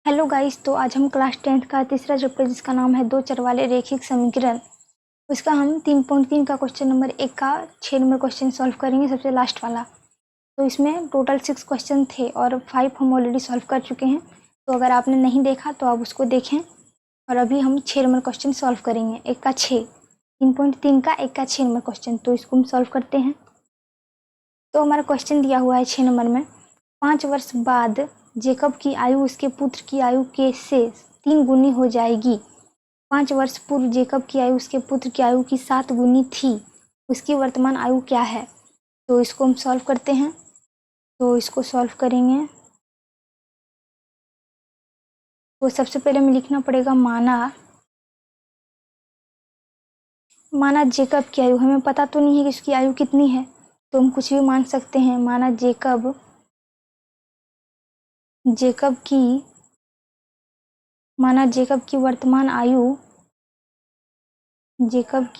Hello guys, तो आज हम क्लास 10th का तीसरा चैप्टर जिसका नाम है दो चर वाले रैखिक समीकरण, उसका हम 3.3 का क्वेश्चन नंबर 1 का 6 नंबर क्वेश्चन सॉल्व करेंगे, सबसे लास्ट वाला। तो इसमें टोटल 6 क्वेश्चन थे और 5 हम ऑलरेडी सॉल्व कर चुके हैं। तो अगर आपने नहीं देखा तो आप उसको देखें। और अभी हम 6 नंबर क्वेश्चन सॉल्व करेंगे, 1 का 6, 3.3 का 1 का 6 नंबर क्वेश्चन। तो इसको हम सॉल्व करते हैं। तो हमारा क्वेश्चन दिया हुआ है 6 नंबर में, 5 वर्ष बाद जेकब की आयु उसके पुत्र की आयु के से 3 गुनी हो जाएगी। 5 वर्ष पूर्व जेकब की आयु उसके पुत्र की आयु की 7 गुनी थी। उसकी वर्तमान आयु क्या है? तो इसको हम सॉल्व करते हैं। तो इसको सॉल्व करेंगे तो सबसे पहले हमें लिखना पड़ेगा माना जेकब की आयु। हमें पता तो नहीं है कि उसकी आयु कितनी है, तो हम कुछ भी मान सकते हैं। माना जेकब की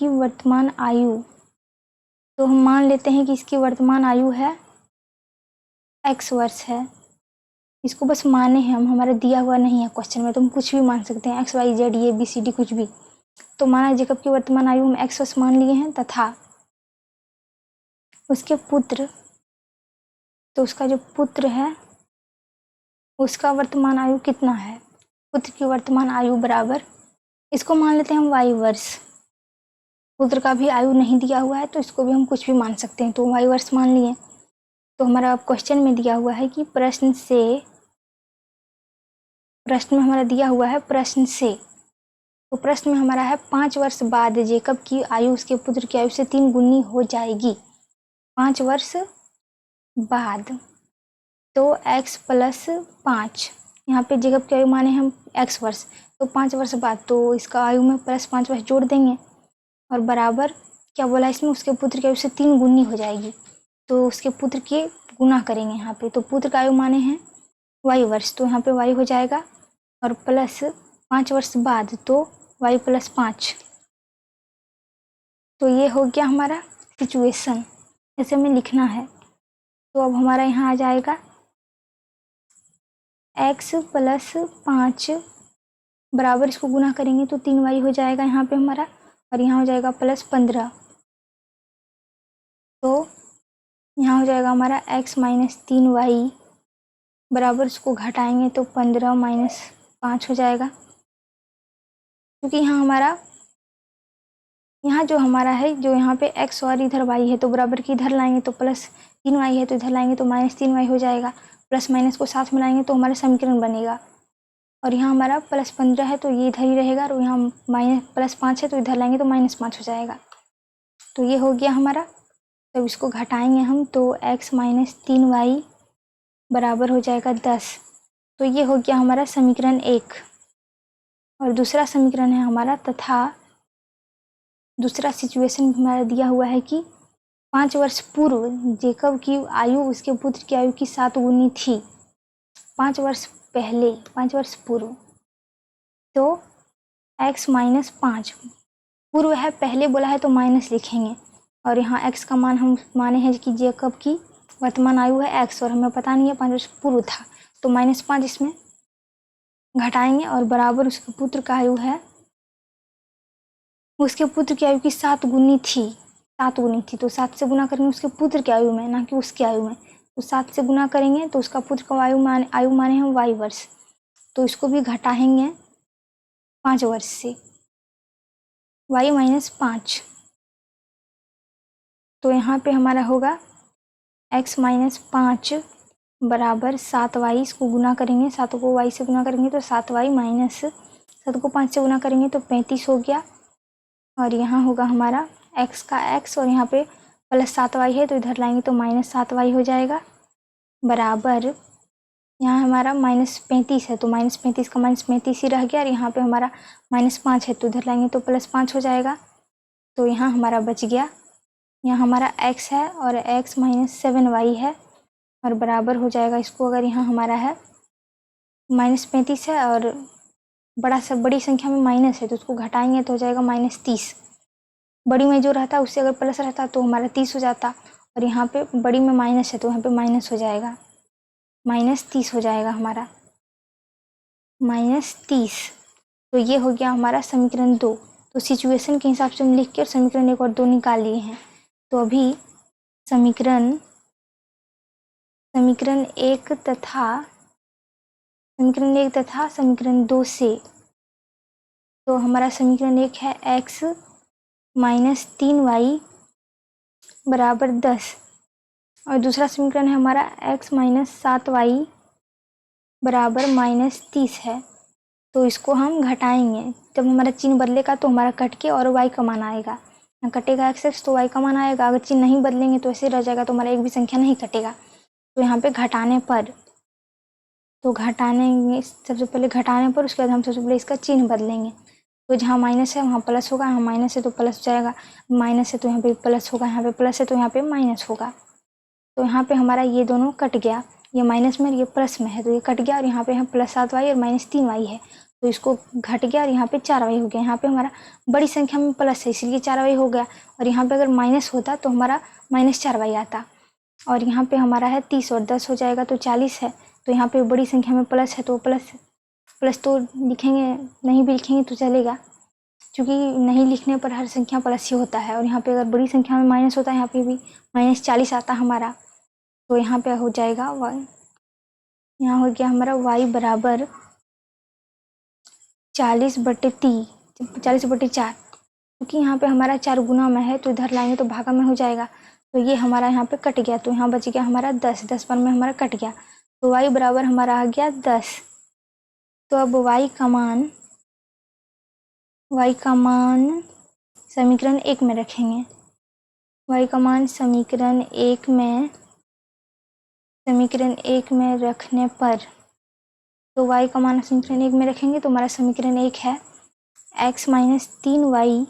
वर्तमान आयु, तो हम मान लेते हैं कि इसकी वर्तमान आयु है x वर्ष है। इसको बस माने हैं हम, हमारा दिया हुआ नहीं है क्वेश्चन में, तो हम कुछ भी मान सकते हैं, x y z a b c d कुछ भी। तो माना जेकब की वर्तमान आयु हम x वर्ष मान लिए हैं, तथा उसके पुत्र, तो उसका जो पुत्र है उसका वर्तमान आयु कितना है? पुत्र की वर्तमान आयु बराबर, इसको मान लेते हैं हम y वर्ष। पुत्र का भी आयु नहीं दिया हुआ है तो इसको भी हम कुछ भी मान सकते हैं, तो y वर्ष मान लिए। तो हमारा क्वेश्चन में दिया हुआ है कि प्रश्न में हमारा दिया हुआ है तो प्रश्न में हमारा है 5 वर्ष बाद जेकब की आयु उसके पुत्र की आयु से 3 गुनी हो जाएगी। 5 वर्ष बाद, तो x प्लस 5, यहाँ पे जेकब की आयु माने हम x वर्ष, तो 5 वर्ष बाद, तो इसका आयु में प्लस 5 वर्ष जोड़ देंगे और बराबर क्या बोला इसमें, उसके पुत्र की आयु से 3 गुनी हो जाएगी। तो उसके पुत्र के गुना करेंगे यहाँ पे, तो पुत्र का आयु माने हैं y वर्ष, तो यहाँ पे y हो जाएगा और प्लस 5 वर्ष बाद, तो y प्लस 5। तो ये हो गया हमारा सिचुएशन, ऐसे में लिखना है। तो अब हमारा यहाँ आ जाएगा x प्लस 5 बराबर, इसको गुना करेंगे तो 3y हो जाएगा यहाँ पे हमारा, और यहाँ हो जाएगा प्लस 15। तो यहाँ हो जाएगा हमारा x माइनस 3y बराबर, इसको घटाएंगे तो 15 माइनस 5 हो जाएगा। क्योंकि यहाँ जो हमारा है, जो यहाँ पे x और इधर y है, तो बराबर की इधर लाएंगे तो प्लस 3y है, तो इधर लाएंगे तो माइनस 3y हो जाएगा। प्लस माइनस को साथ में लाएंगे तो हमारा समीकरण बनेगा। और यहाँ हमारा प्लस 15 है तो ये इधर ही रहेगा, और यहाँ माइनस प्लस 5 है तो इधर लाएंगे तो माइनस 5 हो जाएगा। तो ये हो गया हमारा। तब इसको घटाएंगे हम तो x माइनस 3y बराबर हो जाएगा 10। तो ये हो गया हमारा समीकरण 1। और दूसरा समीकरण है हमारा, तथा दूसरा सिचुएशन हमारा दिया हुआ है कि 5 वर्ष पूर्व जेकब की आयु उसके पुत्र की आयु की 7 गुनी थी। 5 वर्ष पहले, 5 वर्ष पूर्व, तो x माइनस 5, पूर्व है, पहले बोला है तो माइनस लिखेंगे। और यहाँ x का मान हम माने हैं कि जेकब की वर्तमान आयु है x, और हमें पता नहीं है 5 वर्ष पूर्व था, तो माइनस 5 इसमें घटाएंगे और बराबर उसके पुत्र का आयु है, उसके पुत्र की आयु की 7 गुनी थी। 7 गुनी थी, तो 7 से गुना करेंगे उसके पुत्र की आयु में, ना कि उसकी आयु में। तो 7 से गुना करेंगे तो उसका पुत्र का आयु माने हम y वर्ष, तो इसको भी घटाएंगे 5 वर्ष से, y माइनस 5। तो यहाँ पे हमारा होगा x माइनस 5 बराबर 7y, इसको गुना करेंगे, 7 को y से गुना करेंगे तो 7y माइनस 7 को 5 से गुना करेंगे तो 35 हो गया। और यहाँ होगा हमारा x का x, और यहाँ पे प्लस 7y है तो इधर लाएंगे तो माइनस 7y हो जाएगा, बराबर यहाँ हमारा माइनस 35 है तो माइनस 35 का माइनस 35 ही रह गया, और यहाँ पे हमारा माइनस 5 है तो इधर लाएंगे तो प्लस 5 हो जाएगा। तो यहाँ हमारा बच गया, यहाँ हमारा x है और x माइनस 7y है, और बराबर हो जाएगा इसको, अगर यहाँ हमारा है माइनस 35 है और बड़ी संख्या में माइनस है तो उसको घटाएंगे तो हो जाएगा माइनस 30। बड़ी में जो रहता उससे अगर प्लस रहता तो हमारा 30 हो जाता, और यहाँ पे बड़ी में माइनस है तो यहाँ पे माइनस हो जाएगा, माइनस 30 हो जाएगा हमारा। -30। तो ये हो गया हमारा समीकरण 2। तो सिचुएशन के हिसाब से हम लिख के और समीकरण 1 और 2 निकाल लिए हैं। तो अभी समीकरण 1 तथा समीकरण 2 से, तो हमारा समीकरण 1 है x - 3y बराबर 10 और दूसरा समीकरण है हमारा x - 7y बराबर -30 है। तो इसको हम घटाएंगे, जब हमारा चिन्ह बदलेगा तो हमारा कट के और y का मान आएगा। यहाँ कटेगा x तो y का मान आएगा। अगर चिन्ह नहीं बदलेंगे तो ऐसे रह जाएगा, तो हमारा एक भी संख्या नहीं कटेगा। तो यहाँ पे घटाने पर, तो घटाने सबसे पहले घटाने पर, उसके बाद हम सबसे पहले इसका चिन्ह बदलेंगे। तो जहाँ माइनस है वहाँ प्लस होगा, यहाँ माइनस है तो प्लस हो जाएगा, माइनस है तो यहाँ पे प्लस होगा, यहाँ पे प्लस है तो यहाँ पे माइनस होगा। तो यहाँ पे हमारा ये दोनों कट गया, ये माइनस में और ये प्लस में है तो ये कट गया, और यहाँ पे हम +7y और -3y है तो इसको घट गया और यहाँ पे 4y हो गया। यहाँ पे हमारा बड़ी संख्या में प्लस है इसलिए 4y हो गया, और यहाँ पे अगर माइनस होता तो हमारा -4y आता। और यहाँ पे हमारा है 30 और 10 हो जाएगा तो 40 है। तो यहाँ पे बड़ी संख्या में प्लस है तो प्लस तो लिखेंगे, नहीं भी लिखेंगे तो चलेगा, क्योंकि नहीं लिखने पर हर संख्या प्लस ही होता है। और यहाँ पे अगर बड़ी संख्या में माइनस होता है, यहाँ पे भी -40 आता हमारा। तो यहाँ पे हो जाएगा y, यहाँ हो गया हमारा y बराबर 40/4, क्योंकि यहाँ पे हमारा 4 गुना में है तो इधर लाएंगे तो भागा में हो जाएगा। तो ये हमारा यहाँ पे कट गया, तो यहाँ बच गया हमारा 10 पर में हमारा कट गया, तो y बराबर हमारा आ गया 10। तो अब y का मान समीकरण 1 में रखेंगे। y का मान समीकरण 1 में रखने पर, तो y का मान समीकरण 1 में रखेंगे तो हमारा समीकरण 1 है x - 3y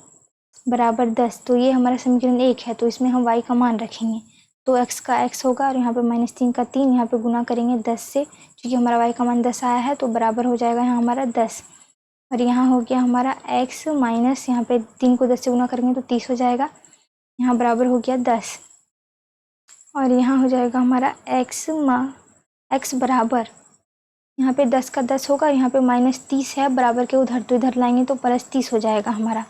बराबर 10। तो ये हमारा समीकरण 1 है, तो इसमें हम y का मान रखेंगे। तो x का x होगा और यहाँ पे -3 का 3, यहाँ पे गुना करेंगे 10 से, क्योंकि हमारा y का मान 10 आया है तो बराबर हो जाएगा यहाँ हमारा 10। और यहाँ हो गया हमारा x माइनस, यहाँ पे 3 को 10 से गुना करेंगे तो 30 हो जाएगा, यहाँ बराबर हो गया 10। और यहाँ हो जाएगा हमारा x बराबर, यहाँ पे 10 का 10 होगा, यहाँ पे -30 है बराबर के उधर, तो इधर लाएंगे तो +30 हो जाएगा हमारा।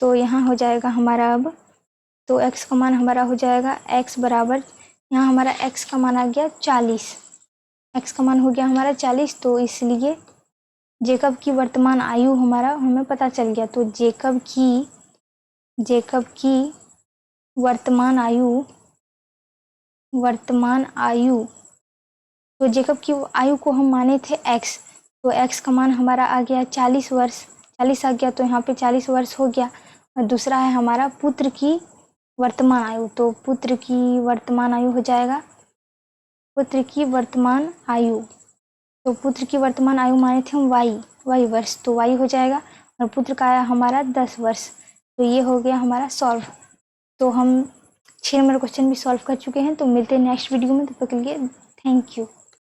तो यहाँ हो जाएगा हमारा अब, तो x का मान हमारा हो जाएगा x बराबर, यहाँ हमारा x का मान आ गया 40, x का मान हो गया हमारा 40। तो इसलिए जेकब की वर्तमान आयु हमारा हमें पता चल गया। तो जेकब की वर्तमान आयु, तो जेकब की आयु को हम माने थे x, तो x का मान हमारा आ गया 40 वर्ष, 40 आ गया, तो यहाँ पे 40 वर्ष हो गया। और दूसरा है हमारा पुत्र की वर्तमान आयु, तो पुत्र की वर्तमान आयु हो जाएगा, पुत्र की वर्तमान आयु, तो पुत्र की वर्तमान आयु माने थे हम y वर्ष, तो y हो जाएगा, और पुत्र का आया हमारा 10 वर्ष। तो ये हो गया हमारा सॉल्व। तो हम 6 नंबर क्वेश्चन भी सॉल्व कर चुके हैं। तो मिलते हैं नेक्स्ट वीडियो में, तब तक के लिए थैंक यू।